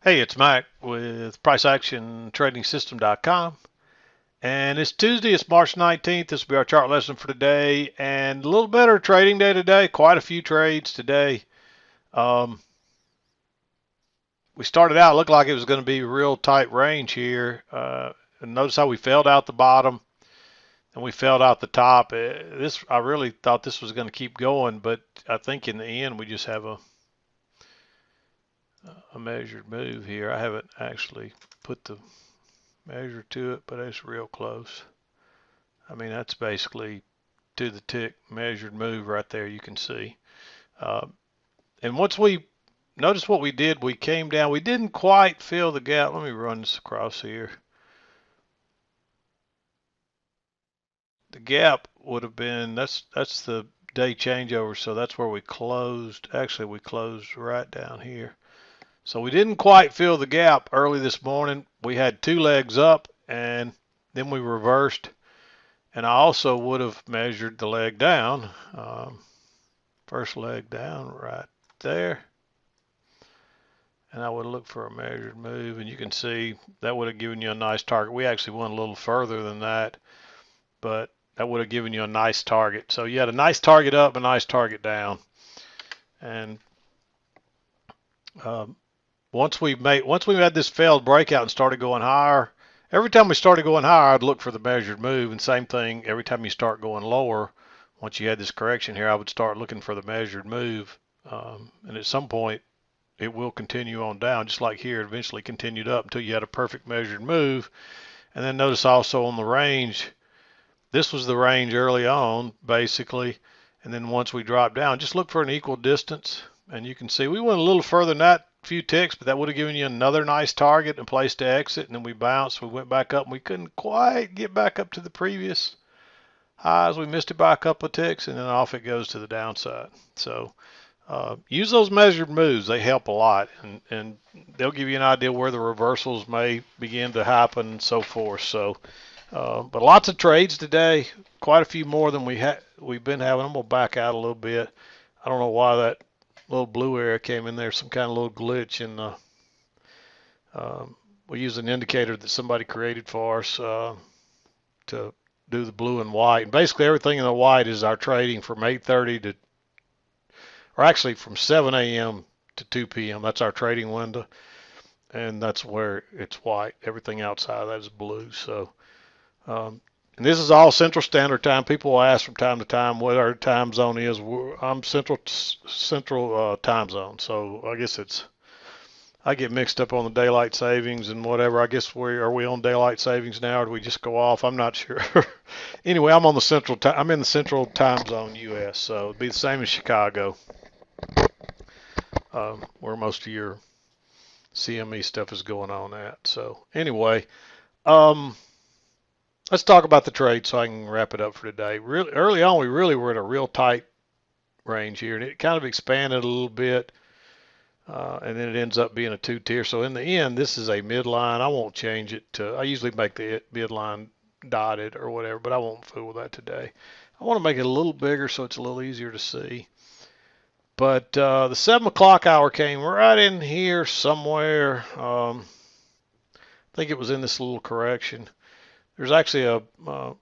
Hey, it's Mac with PriceActionTradingSystem.com. And it's Tuesday, it's March 19th. This will be our chart lesson for today. And a little better trading day today. Quite a few trades today. Um, we started out, looked like it was going to be a real tight range here. And notice how we failed out the bottom and we failed out the top. I really thought this was going to keep going, but I think in the end we just have a measured move here. I haven't actually put the measure to it, but it's real close. I mean, that's basically to the tick measured move right there, you can see. Uh, and once we notice what we did, we came down. We didn't quite fill the gap. Let me run this across here. The gap would have been, that's the day changeover, so that's where we closed. Actually, we closed right down here. So we didn't quite fill the gap early this morning. We had two legs up, and then we reversed. And I also would have measured the leg down. First leg down right there. And I would look for a measured move, and you can see that would have given you a nice target. We actually went a little further than that, but that would have given you a nice target. So you had a nice target up, a nice target down. And um, once we had this failed breakout and started going higher, every time we started going higher, I'd look for the measured move, and same thing every time you start going lower. Once you had this correction here, I would start looking for the measured move, and at some point it will continue on down, just like here. It eventually continued up until you had a perfect measured move. And then notice also on the range, this was the range early on, basically. And then once we dropped down, just look for an equal distance. And you can see we went a little further than that, a few ticks, but that would have given you another nice target and place to exit. And then we bounced, we went back up, and we couldn't quite get back up to the previous highs. We missed it by a couple of ticks, and then off it goes to the downside. So use those measured moves. They help a lot, and they'll give you an idea where the reversals may begin to happen and so forth. So, but lots of trades today, quite a few more than we've been having. I'm gonna back out a little bit. I don't know why that little blue area came in there, some kind of little glitch in the. We use an indicator that somebody created for us to do the blue and white, and basically everything in the white is our trading from 8:30 to, or actually from 7 a.m. to 2 p.m. That's our trading window, and that's where it's white. Everything outside of that is blue. So, and this is all Central Standard Time. People will ask from time to time what our time zone is. I'm Central Time Zone, so I guess I get mixed up on the daylight savings and whatever. I guess are we on daylight savings now, or do we just go off? I'm not sure. Anyway, I'm on the Central Time. I'm in the Central Time Zone, U.S., so it'd be the same as Chicago, where most of your CME stuff is going on at. So anyway, um, let's talk about the trade so I can wrap it up for today. Really early on, we really were in a real tight range here, and it kind of expanded a little bit. And then it ends up being a two-tier. So in the end, this is a midline. I won't change it to, I usually make the midline dotted or whatever, but I won't fool with that today. I want to make it a little bigger so it's a little easier to see. But the 7 o'clock hour came right in here somewhere. I think it was in this little correction. There's actually a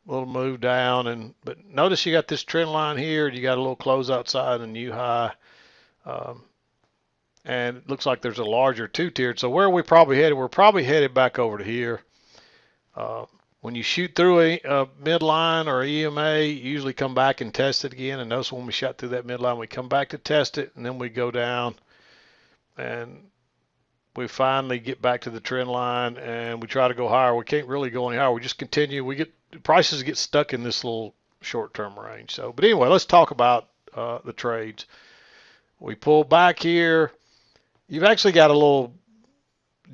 little move down, but notice you got this trend line here, and you got a little close outside and new high. And it looks like there's a larger two-tiered. So where are we probably headed? We're probably headed back over to here. When you shoot through a midline or a EMA, you usually come back and test it again. And notice when we shot through that midline, we come back to test it, and then we go down, and we finally get back to the trend line, and we try to go higher. We can't really go any higher. We just continue. Prices get stuck in this little short-term range. So, but anyway, let's talk about the trades. We pull back here. You've actually got a little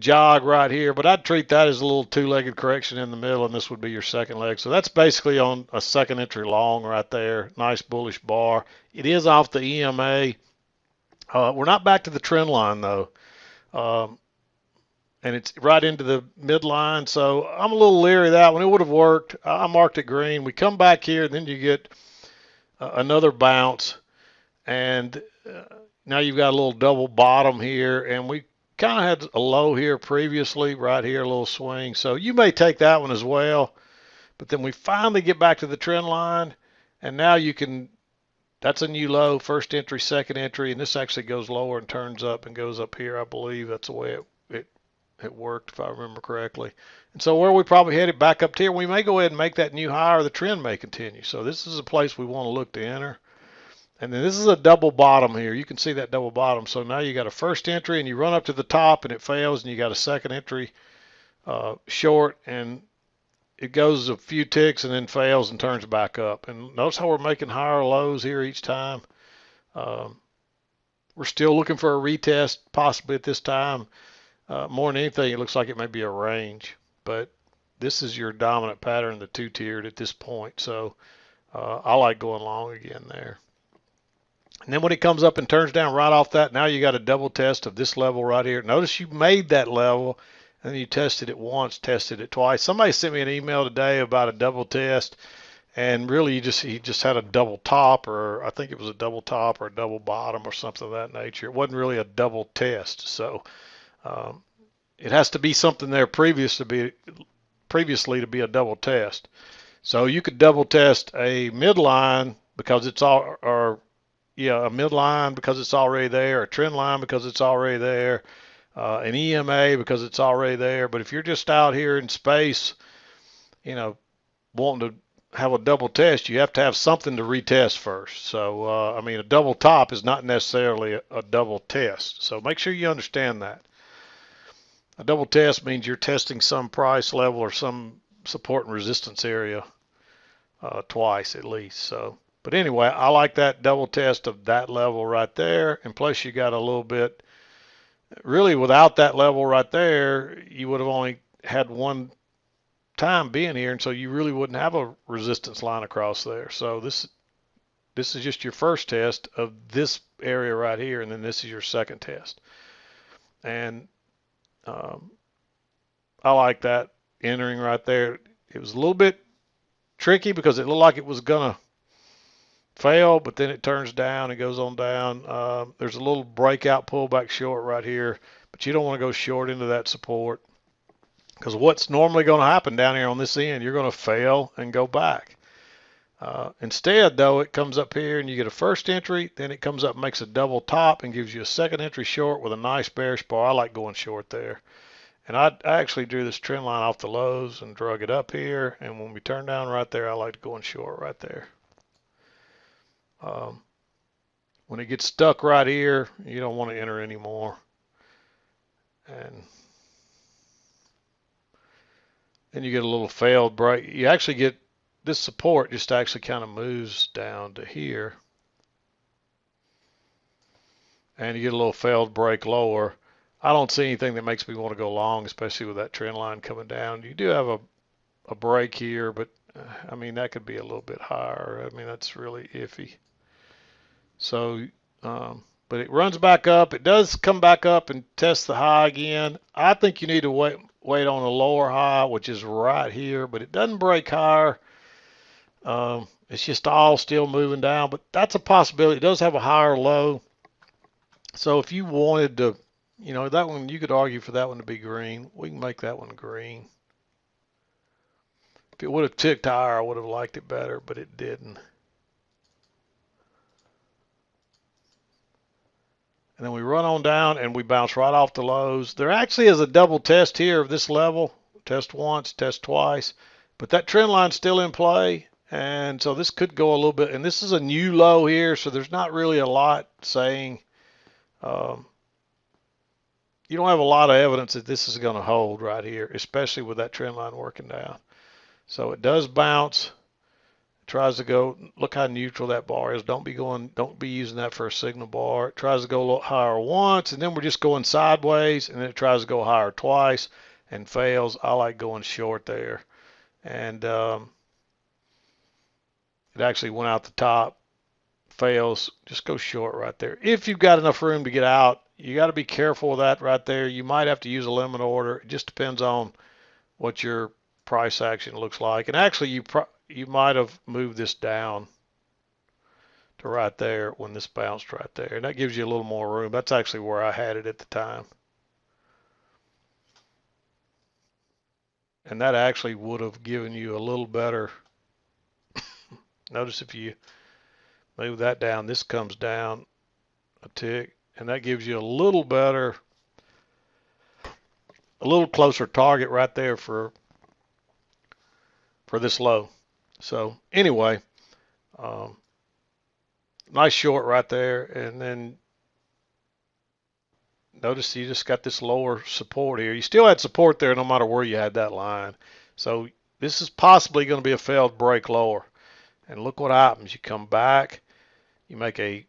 jog right here, but I'd treat that as a little two-legged correction in the middle, and this would be your second leg. So that's basically on a second entry long right there. Nice bullish bar. It is off the EMA. We're not back to the trend line, though. And it's right into the midline, so I'm a little leery of that one. It would have worked. I marked it green. We come back here, and then you get another bounce, and now you've got a little double bottom here, and we kind of had a low here previously, right here, a little swing. So you may take that one as well. But then we finally get back to the trend line, and now you can, that's a new low, first entry, second entry, and this actually goes lower and turns up and goes up here. I believe that's the way it worked, if I remember correctly. And so where we probably headed back up here, we may go ahead and make that new high, or the trend may continue. So this is a place we want to look to enter. And then this is a double bottom here. You can see that double bottom. So now you got a first entry and you run up to the top and it fails, and you got a second entry short, and it goes a few ticks and then fails and turns back up. And notice how we're making higher lows here each time. We're still looking for a retest possibly at this time. More than anything, it looks like it may be a range, but this is your dominant pattern, the two-tiered at this point. So I like going long again there. And then when it comes up and turns down right off that, now you got a double test of this level right here. Notice you made that level, and then you tested it once, tested it twice. Somebody sent me an email today about a double test, and really he just had a double top, or I think it was a double top or a double bottom or something of that nature. It wasn't really a double test. So it has to be something there previously to be a double test. So you could double test a midline because it's all, or a midline because it's already there, a trend line because it's already there, an EMA because it's already there. But if you're just out here in space, wanting to have a double test, you have to have something to retest first. So, I mean, a double top is not necessarily a double test. So make sure you understand that. A double test means you're testing some price level or some support and resistance area twice at least. So, but anyway, I like that double test of that level right there. And plus you got a little bit, really without that level right there, you would have only had one time being here, and so you really wouldn't have a resistance line across there. So this is just your first test of this area right here, and then this is your second test. And I like that entering right there. It was a little bit tricky because it looked like it was gonna fail, but then it turns down and goes on down. There's a little breakout pullback short right here, but you don't want to go short into that support, because what's normally going to happen down here on this end, you're going to fail and go back. Instead, though, it comes up here and you get a first entry, then it comes up and makes a double top and gives you a second entry short with a nice bearish bar. I like going short there. And I actually drew this trend line off the lows and drug it up here. And when we turn down right there, I like going short right there. When it gets stuck right here, you don't want to enter anymore. And then you get a little failed break. You actually get this support just actually kind of moves down to here. And you get a little failed break lower. I don't see anything that makes me want to go long, especially with that trend line coming down. You do have a break here, but I mean, that could be a little bit higher. I mean, that's really iffy. So, but it runs back up. It does come back up and test the high again. I think you need to wait on a lower high, which is right here, but it doesn't break higher. It's just all still moving down, but that's a possibility. It does have a higher low. So if you wanted to, that one, you could argue for that one to be green. We can make that one green. If it would have ticked higher, I would have liked it better, but it didn't. And then we run on down and we bounce right off the lows. There actually is a double test here of this level. Test once, test twice. But that trend line's still in play. And so this could go a little bit. And this is a new low here, so there's not really a lot saying. You don't have a lot of evidence that this is going to hold right here, especially with that trend line working down. So it does bounce. Tries to go, look how neutral that bar is. Don't be using that for a signal bar. It tries to go a little higher once, and then we're just going sideways, and then it tries to go higher twice and fails. I like going short there. And it actually went out the top, fails. Just go short right there. If you've got enough room to get out, you got to be careful with that right there. You might have to use a limit order. It just depends on what your price action looks like. And actually, you might have moved this down to right there when this bounced right there. And that gives you a little more room. That's actually where I had it at the time. and that actually would have given you a little better. Notice if you move that down, this comes down a tick, and that gives you a little better, a little closer target right there for this low. So anyway, um, nice short right there, and then notice you just got this lower support here. You still had support there no matter where you had that line. So this is possibly going to be a failed break lower. And look what happens. You come back, you make a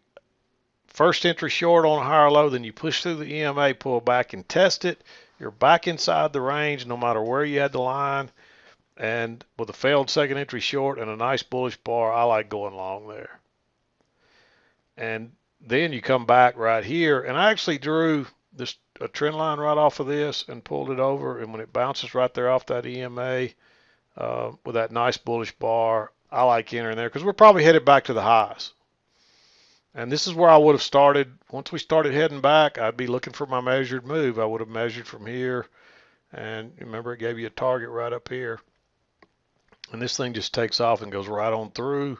first entry short on a higher low, then you push through the EMA, pull back and test it. You're back inside the range no matter where you had the line. And with a failed second entry short and a nice bullish bar, I like going long there. And then you come back right here, and I actually drew this a trend line right off of this and pulled it over, and when it bounces right there off that EMA with that nice bullish bar, I like entering there because we're probably headed back to the highs. And this is where I would have started. Once we started heading back, I'd be looking for my measured move. I would have measured from here, and remember it gave you a target right up here. And this thing just takes off and goes right on through,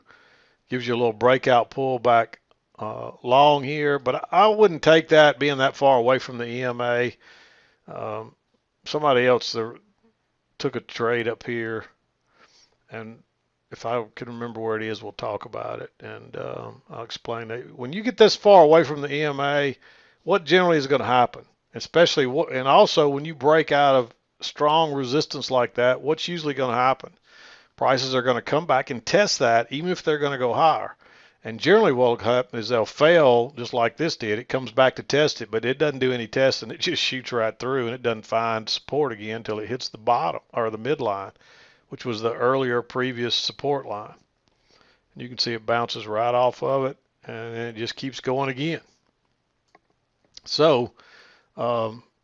gives you a little breakout pullback long here, but I wouldn't take that being that far away from the EMA. Somebody else took a trade up here, and if I can remember where it is, we'll talk about it, and I'll explain that. When you get this far away from the EMA, what generally is going to happen, especially and also when you break out of strong resistance like that, what's usually going to happen? Prices are going to come back and test that, even if they're going to go higher. And generally what will happen is they'll fail just like this did. It comes back to test it, but it doesn't do any testing. It just shoots right through, and it doesn't find support again until it hits the bottom or the midline, which was the earlier previous support line. And you can see it bounces right off of it, and then it just keeps going again. So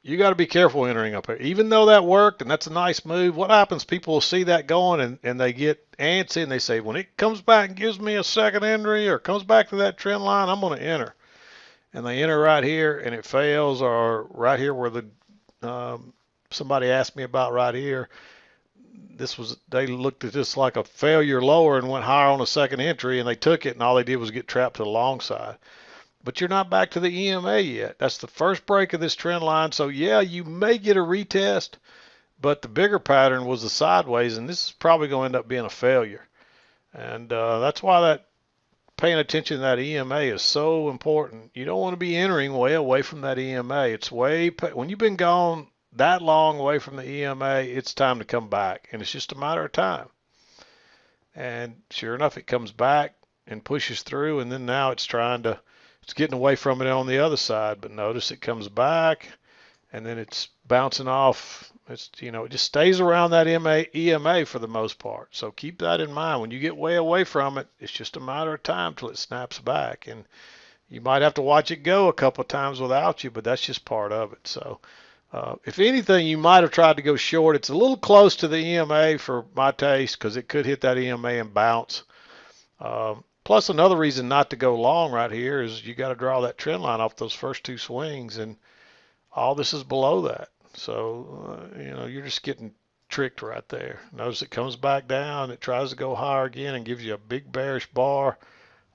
you got to be careful entering up here. Even though that worked and that's a nice move, what happens? People will see that going and they get antsy and they say, when it comes back and gives me a second entry or comes back to that trend line, I'm going to enter. And they enter right here and it fails, or right here where the somebody asked me about right here. They looked at this like a failure lower and went higher on a second entry, and they took it, and all they did was get trapped to the long side. But you're not back to the EMA yet. That's the first break of this trend line. So yeah, you may get a retest, but the bigger pattern was the sideways, and this is probably going to end up being a failure. And that's why that paying attention to that EMA is so important. You don't want to be entering way away from that EMA. It's when you've been gone that long away from the EMA, it's time to come back, and it's just a matter of time. And sure enough, it comes back and pushes through, and then now it's getting away from it on the other side. But notice it comes back, and then it's bouncing off. It just stays around that EMA for the most part. So keep that in mind. When you get way away from it, it's just a matter of time till it snaps back. And you might have to watch it go a couple of times without you, but that's just part of it. So if anything, you might have tried to go short. It's a little close to the EMA for my taste because it could hit that EMA and bounce. Plus, another reason not to go long right here is you got to draw that trend line off those first two swings, and all this is below that. So, you're just getting tricked right there. Notice it comes back down. It tries to go higher again and gives you a big bearish bar.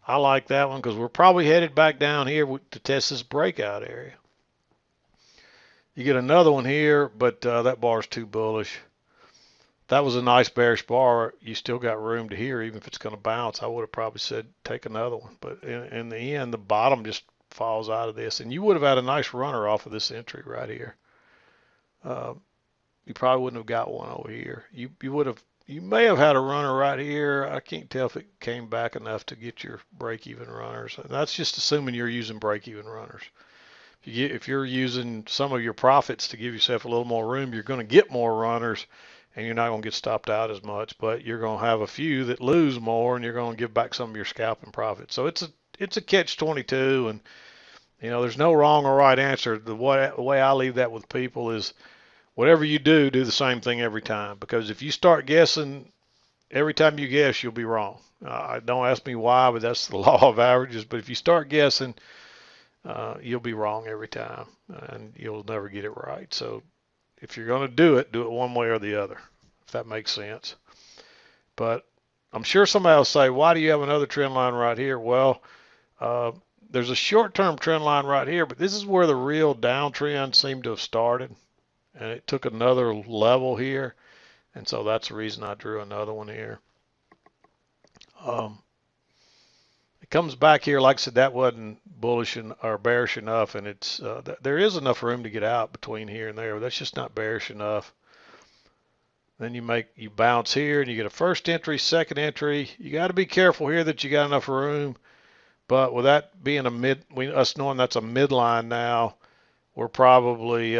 I like that one because we're probably headed back down here to test this breakout area. You get another one here, but that bar is too bullish. That was a nice bearish bar. You still got room to here, even if it's going to bounce. I would have probably said take another one. But in the end, the bottom just falls out of this. And you would have had a nice runner off of this entry right here. You probably wouldn't have got one over here. You may have had a runner right here. I can't tell if it came back enough to get your break-even runners. And that's just assuming you're using break-even runners. If you're using some of your profits to give yourself a little more room, you're going to get more runners, and you're not going to get stopped out as much, but you're going to have a few that lose more, and you're going to give back some of your scalping profits. So it's a catch-22, and there's no wrong or right answer. The way I leave that with people is whatever you do the same thing every time, because if you start guessing every time you guess, you'll be wrong. Don't ask me why, but that's the law of averages. But if you start guessing, you'll be wrong every time, and you'll never get it right. So if you're going to do it one way or the other. if that makes sense. But I'm sure somebody will say, why do you have another trend line right here? Well, there's a short-term trend line right here, but this is where the real downtrend seemed to have started, and it took another level here, and so that's the reason I drew another one here. It comes back here, like I said, that wasn't bullish or bearish enough, and it's there is enough room to get out between here and there, but that's just not bearish enough. Then you bounce here and you get a first entry, second entry. You got to be careful here that you got enough room. But with that being us knowing that's a midline now, we're probably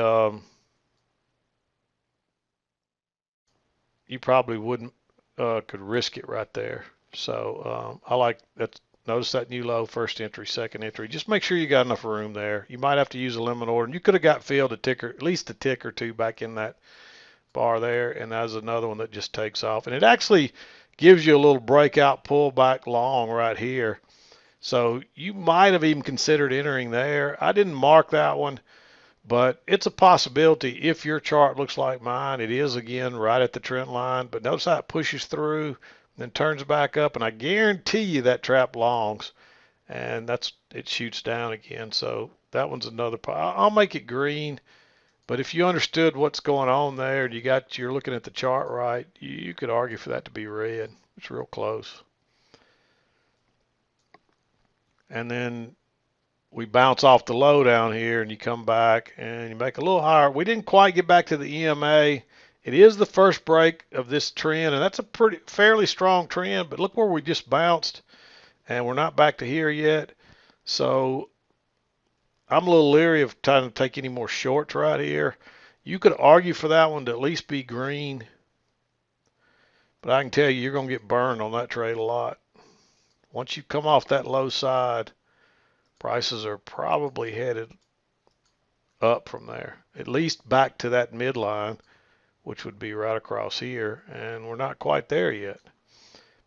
you probably wouldn't could risk it right there. So I like that. Notice that new low, first entry, second entry. Just make sure you got enough room there. You might have to use a limit order. And you could have got filled a ticker, at least a tick or two back in that bar there, and that's another one that just takes off, and it actually gives you a little breakout pullback long right here, so you might have even considered entering there. I didn't mark that one, but it's a possibility if your chart looks like mine. It is again right at the trend line, but notice how it pushes through, then turns back up, and I guarantee you that trap longs, and it shoots down again. So that one's another. I'll make it green. But if you understood what's going on there and you're looking at the chart right, you could argue for that to be red. It's real close. And then we bounce off the low down here and you come back and you make a little higher. We didn't quite get back to the EMA. It is the first break of this trend, and that's a fairly strong trend, but look where we just bounced and we're not back to here yet. So I'm a little leery of trying to take any more shorts right here. You could argue for that one to at least be green, but I can tell you, you're going to get burned on that trade a lot. Once you come off that low side, prices are probably headed up from there, at least back to that midline, which would be right across here, and we're not quite there yet.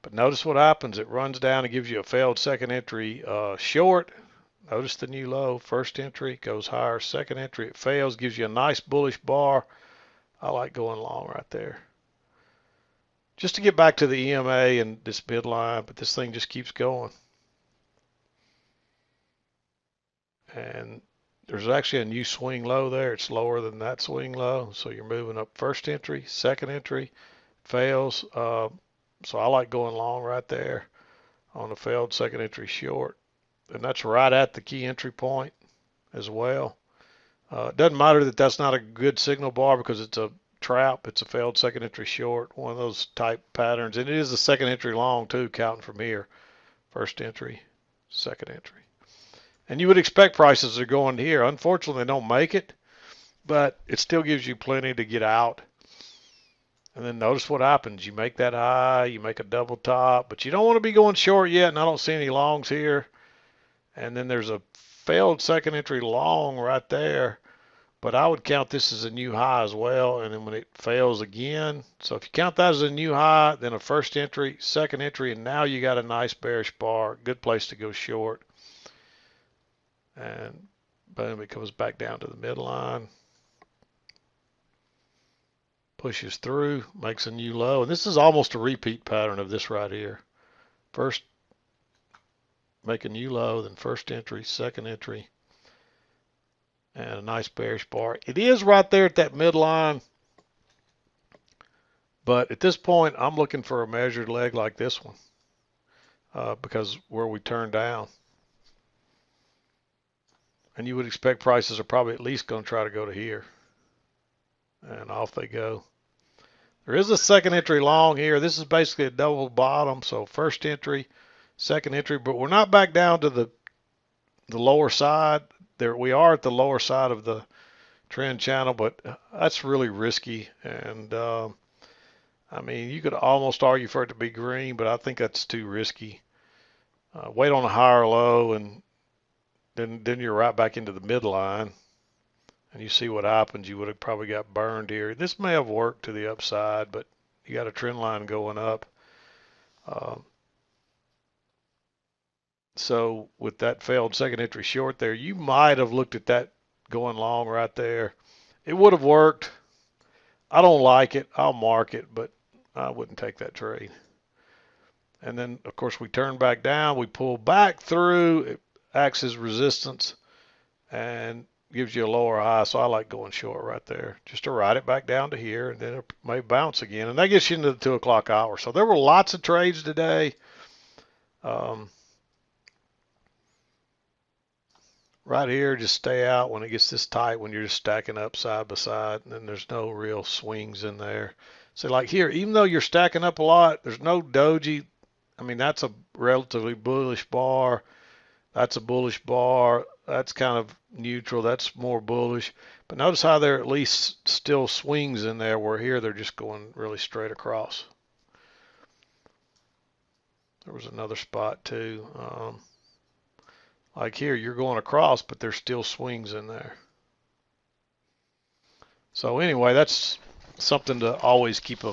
But notice what happens. It runs down and gives you a failed second entry short. Notice the new low, first entry, goes higher, second entry, it fails, gives you a nice bullish bar. I like going long right there. Just to get back to the EMA and this midline, but this thing just keeps going. And there's actually a new swing low there. It's lower than that swing low, so you're moving up first entry, second entry, fails. So I like going long right there on a failed second entry short. And that's right at the key entry point as well. It doesn't matter that that's not a good signal bar because it's a trap. It's a failed second entry short, one of those type patterns. And it is a second entry long too, counting from here. First entry, second entry. And you would expect prices are going here. Unfortunately, they don't make it, but it still gives you plenty to get out. And then notice what happens. You make that high, you make a double top, but you don't want to be going short yet, and I don't see any longs here. And then there's a failed second entry long right there, but I would count this as a new high as well. And then when it fails again, so if you count that as a new high, then a first entry, second entry, and now you got a nice bearish bar, good place to go short. And boom, it comes back down to the midline, pushes through, makes a new low, and this is almost a repeat pattern of this right here. First make a new low, then first entry, second entry, and a nice bearish bar. It is right there at that midline, but at this point I'm looking for a measured leg like this one because where we turn down, and you would expect prices are probably at least going to try to go to here, and off they go. There is a second entry long here. This is basically a double bottom, so first entry, second entry, but we're not back down to the lower side. There we are at the lower side of the trend channel, but that's really risky. And I mean, you could almost argue for it to be green, but I think that's too risky. Wait on a higher low, and then you're right back into the midline, and you see what happens. You would have probably got burned here. This may have worked to the upside, but you got a trend line going up. So with that failed second entry short there, you might have looked at that going long right there. It would have worked. I don't like it. I'll mark it, but I wouldn't take that trade. And then, of course, we turn back down. We pull back through. It acts as resistance and gives you a lower high. So I like going short right there, just to ride it back down to here, and then it may bounce again. And that gets you into the 2 o'clock hour. So there were lots of trades today. Right here, just stay out when it gets this tight, when you're just stacking up side by side, and then there's no real swings in there. So like here, even though you're stacking up a lot, there's no doji. I mean, that's a relatively bullish bar. That's a bullish bar. That's kind of neutral. That's more bullish. But notice how there at least still swings in there, where here they're just going really straight across. There was another spot too. Like here, you're going across, but there's still swings in there. So anyway, that's something to always keep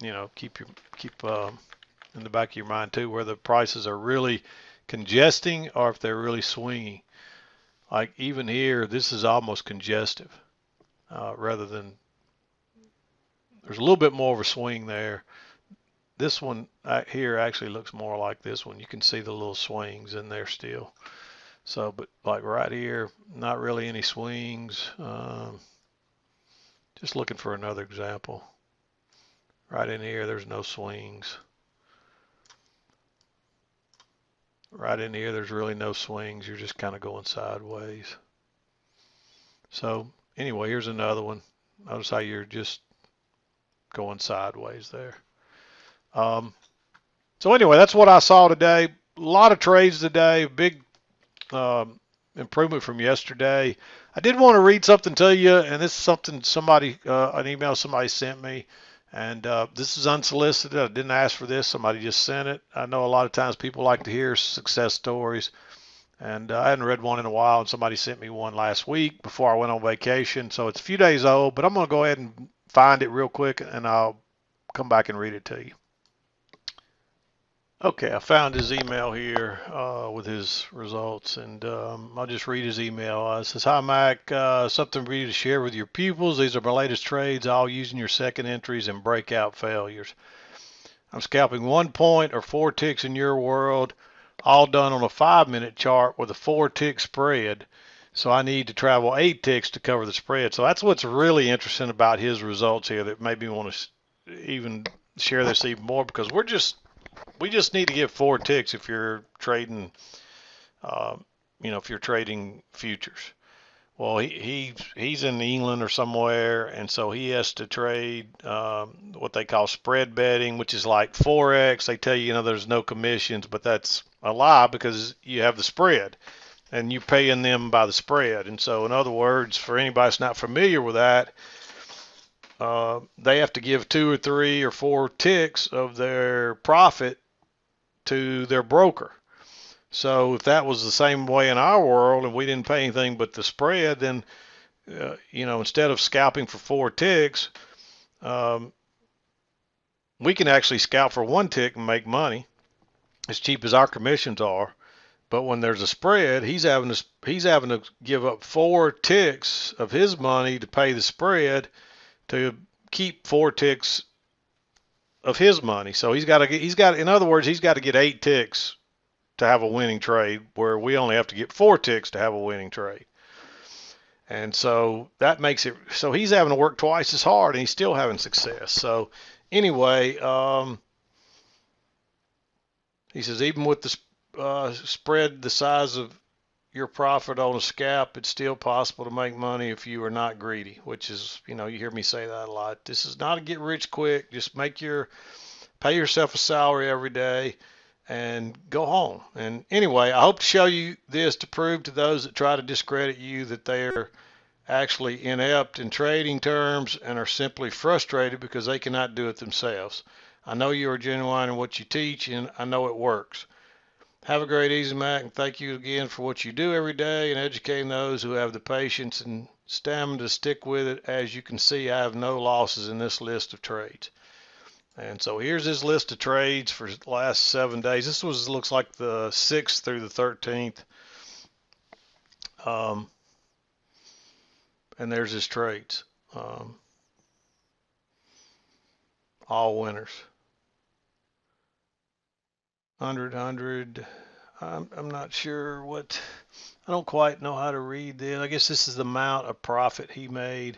keep in the back of your mind too, where the prices are really congesting or if they're really swinging. Like even here, this is almost congestive, rather than, there's a little bit more of a swing there. This one here actually looks more like this one. You can see the little swings in there still. So, but like right here, not really any swings. Just looking for another example. Right in here, there's no swings. Right in here, there's really no swings. You're just kind of going sideways. So anyway, here's another one. Notice how you're just going sideways there. So anyway, that's what I saw today. A lot of trades today. Big improvement from yesterday. I did want to read something to you, and this is something an email somebody sent me, and this is unsolicited. I didn't ask for this. Somebody just sent it. I know a lot of times people like to hear success stories, and I hadn't read one in a while, and somebody sent me one last week before I went on vacation. So it's a few days old, but I'm going to go ahead and find it real quick, and I'll come back and read it to you. Okay, I found his email here with his results, and I'll just read his email. It says, "Hi, Mac. Something for you to share with your pupils. These are my latest trades, all using your second entries and breakout failures. I'm scalping 1 point or 4 ticks in your world, all done on a 5-minute chart with a 4-tick spread. So I need to travel 8 ticks to cover the spread." So that's what's really interesting about his results here that made me want to even share this even more, because we just need to get 4 ticks if you're trading, if you're trading futures. Well, he's in England or somewhere, and so he has to trade what they call spread betting, which is like Forex. They tell you, there's no commissions, but that's a lie, because you have the spread, and you're paying them by the spread. And so, in other words, for anybody that's not familiar with that, they have to give 2 or 3 or 4 ticks of their profit to their broker. So if that was the same way in our world and we didn't pay anything but the spread, then instead of scalping for 4 ticks, we can actually scalp for 1 tick and make money, as cheap as our commissions are. But when there's a spread, he's having to give up 4 ticks of his money to pay the spread to keep 4 ticks of his money. So in other words, he's got to get 8 ticks to have a winning trade, where we only have to get 4 ticks to have a winning trade. And so that makes it so he's having to work twice as hard, and he's still having success. So anyway, he says even with the spread the size of your profit on a scalp, it's still possible to make money if you are not greedy, which is, you hear me say that a lot. This is not a get rich quick. Just pay yourself a salary every day and go home. And anyway, I hope to show you this to prove to those that try to discredit you that they are actually inept in trading terms and are simply frustrated because they cannot do it themselves. I know you are genuine in what you teach, and I know it works. Have a great Easy Mac, and thank you again for what you do every day and educating those who have the patience and stamina to stick with it. As you can see, I have no losses in this list of trades. And so here's his list of trades for the last 7 days. This looks like the 6th through the 13th. And there's his trades. all winners. 100. I'm not sure what, I don't quite know how to read this. I guess this is the amount of profit he made.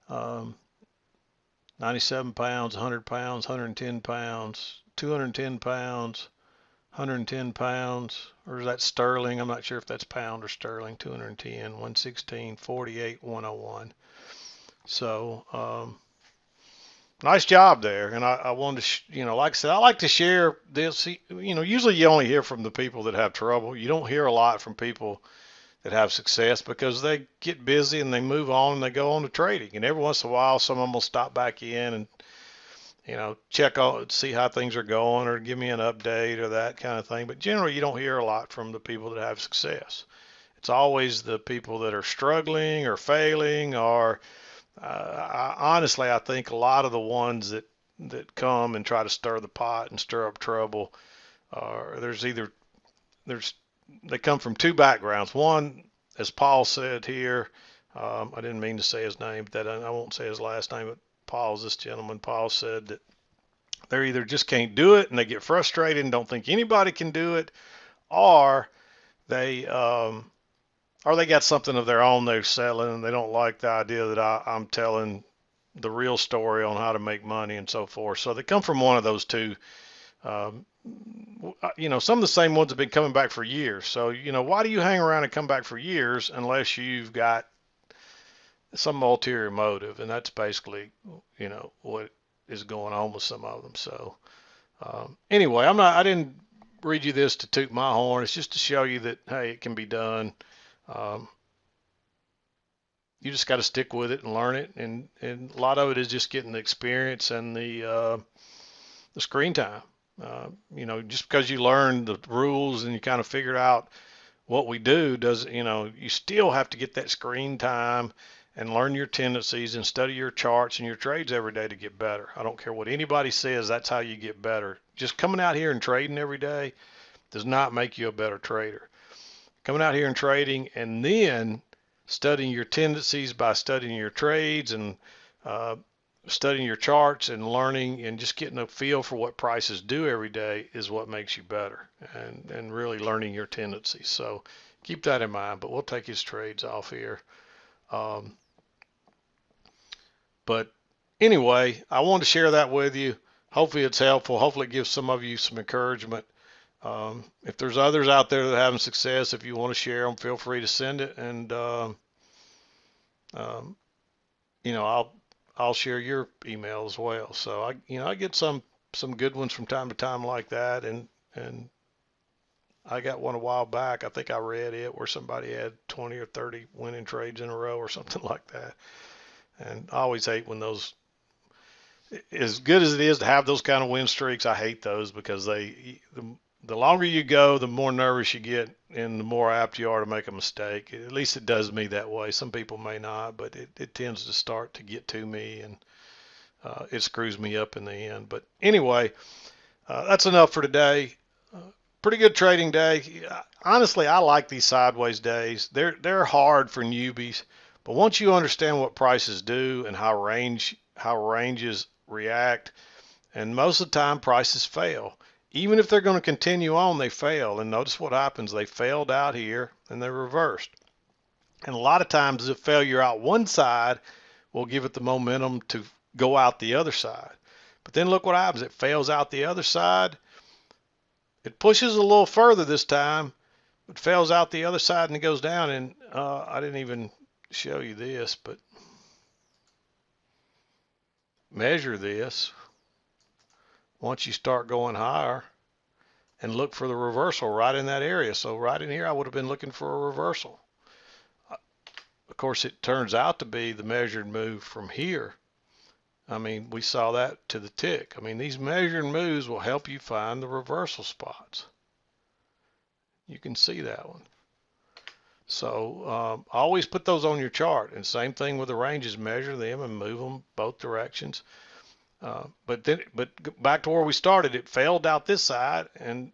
97 pounds, 100 pounds, 110 pounds, 210 pounds, 110 pounds, or is that sterling? I'm not sure if that's pound or sterling. 210, 116, 48, 101. So, nice job there. And I wanted to, like I said, I like to share this. Usually you only hear from the people that have trouble. You don't hear a lot from people that have success because they get busy and they move on and they go on to trading. And every once in a while, some of them will stop back in and, check on, see how things are going or give me an update or that kind of thing. But generally, you don't hear a lot from the people that have success. It's always the people that are struggling or failing or honestly, I think a lot of the ones that come and try to stir the pot and stir up trouble, they come from two backgrounds. One, as Paul said here, I didn't mean to say his name, but I won't say his last name, but Paul's this gentleman. Paul said that they either just can't do it and they get frustrated and don't think anybody can do it, or they got something of their own they're selling and they don't like the idea that I'm telling the real story on how to make money and so forth. So they come from one of those two. Some of the same ones have been coming back for years. So, why do you hang around and come back for years unless you've got some ulterior motive? And that's basically, what is going on with some of them. So, anyway, I didn't read you this to toot my horn. It's just to show you that, hey, it can be done. You just got to stick with it and learn it, and a lot of it is just getting the experience and the screen time. Just because you learn the rules and you kind of figured out what we do you still have to get that screen time and learn your tendencies and study your charts and your trades every day to get better. I don't care what anybody says, that's how you get better. Just coming out here and trading every day does not make you a better trader. Coming out here and trading and then studying your tendencies by studying your trades and studying your charts and learning and just getting a feel for what prices do every day is what makes you better, and really learning your tendencies. So keep that in mind, but we'll take his trades off here. But anyway, I wanted to share that with you. Hopefully it's helpful. Hopefully it gives some of you some encouragement. If there's others out there that are having success, if you want to share them, feel free to send it, and I'll share your email as well. So I get some good ones from time to time like that, and I got one a while back. I think I read it where somebody had 20 or 30 winning trades in a row or something like that. And I always hate when those, as good as it is to have those kind of win streaks, I hate those because the longer you go, the more nervous you get and the more apt you are to make a mistake. At least it does me that way. Some people may not, but it tends to start to get to me, and it screws me up in the end. But anyway, that's enough for today. Pretty good trading day. Honestly, I like these sideways days. They're hard for newbies, but once you understand what prices do and how ranges react, and most of the time prices fail. Even if they're going to continue on, they fail. And notice what happens. They failed out here and they reversed. And a lot of times the failure out one side will give it the momentum to go out the other side. But then look what happens. It fails out the other side. It pushes a little further this time, but fails out the other side and it goes down. And I didn't even show you this, but measure this. Once you start going higher, and look for the reversal right in that area. So right in here, I would have been looking for a reversal. Of course, it turns out to be the measured move from here. I mean, we saw that to the tick. I mean, these measured moves will help you find the reversal spots. You can see that one. So always put those on your chart. And same thing with the ranges. Measure them and move them both directions. But back to where we started, it failed out this side, and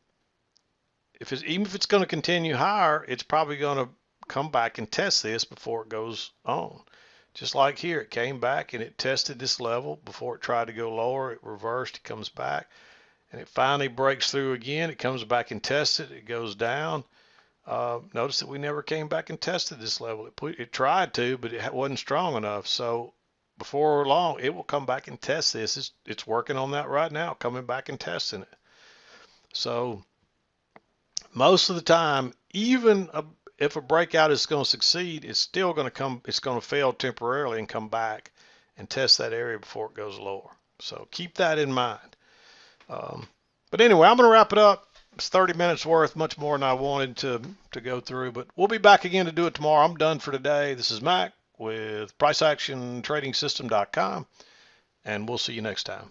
even if it's going to continue higher, it's probably going to come back and test this before it goes on. Just like here, it came back and it tested this level before it tried to go lower. It reversed, it comes back, and it finally breaks through again. It comes back and tests it. It goes down. Notice that we never came back and tested this level. It tried to, but it wasn't strong enough. So before long, it will come back and test this. It's working on that right now, coming back and testing it. So most of the time, even if a breakout is going to succeed, it's still going to it's going to fail temporarily and come back and test that area before it goes lower. So keep that in mind. But anyway, I'm going to wrap it up. It's 30 minutes worth, much more than I wanted to go through, but we'll be back again to do it tomorrow. I'm done for today. This is Mac with PriceActionTradingSystem.com, and we'll see you next time.